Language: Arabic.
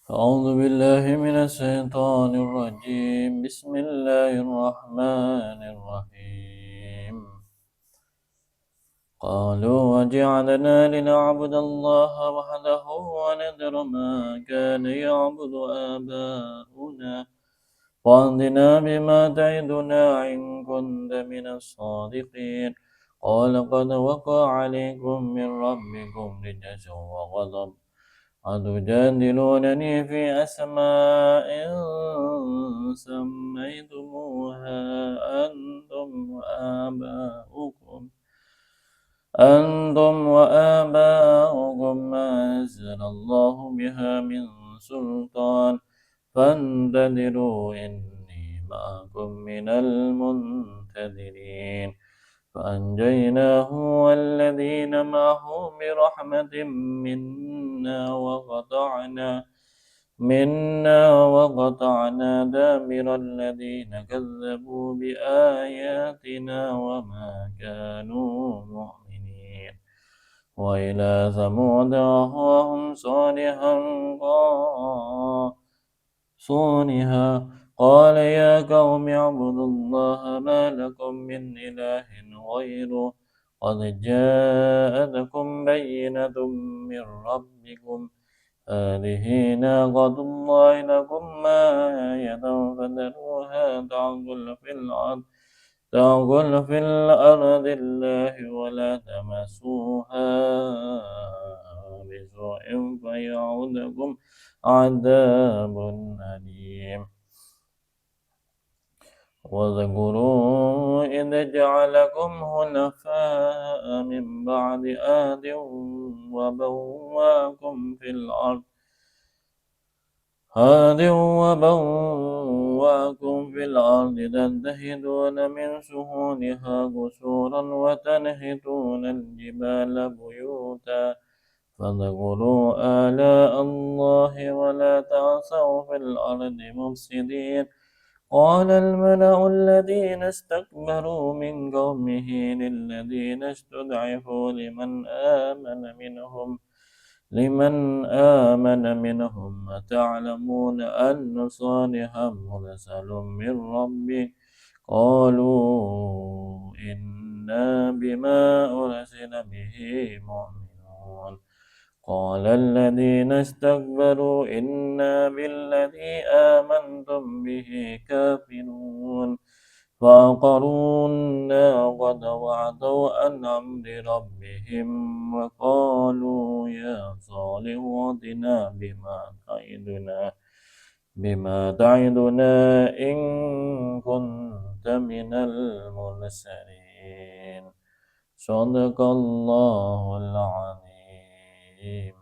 أعوذ بالله من الشيطان الرجيم. بسم الله الرحمن الرحيم. قالوا وجعلنا لنعبد الله وحده ونذر ما كان يعبد آباؤنا فأتنا بما تعدنا إن كنت من الصادقين. قال قد وقع عليكم من ربكم رجس وغضب أتجادلونني في أسماء سميتموها أنتم وآباؤكم ما أنزل الله بها من سلطان فانتظروا إني معكم من المنتظرين. فأنجيناه والذين معه برحمة منا وقطعنا دابر الذين كذبوا بآياتنا وما كانوا مؤمنين. وإلى ثمود أخاهم صالحا قال يا قوم اعبدوا الله ما لكم من إله غيره قد جاءتكم بينة من ربكم هذه ناقة الله لكم آية فذروها تأكل في الأرض الله ولا تمسوها بسوء فيعودكم عذاب أليم. واذكروا إذ جعلكم خلفاء من بعد آد وبوأكم في الأرض تنحتون من سهولها قصورا وتنحتون الجبال بيوتا فاذكروا آلاء الله ولا تعثوا في الأرض مفسدين. قال الملأ الذين استكبروا من قومه للذين استضعفوا لمن آمن منهم أتعلمون أن صالحا مرسل من ربه قالوا إنا بما أرسل به مؤمنون. قال الذين استكبروا إنا بالذي آمنتم به كافرون. فعقروا الناقة وعتوا عن أمر ربهم وقالوا يا صالح ائتنا بما تعدنا إن كنت من المرسلين. صدق الله العظيم.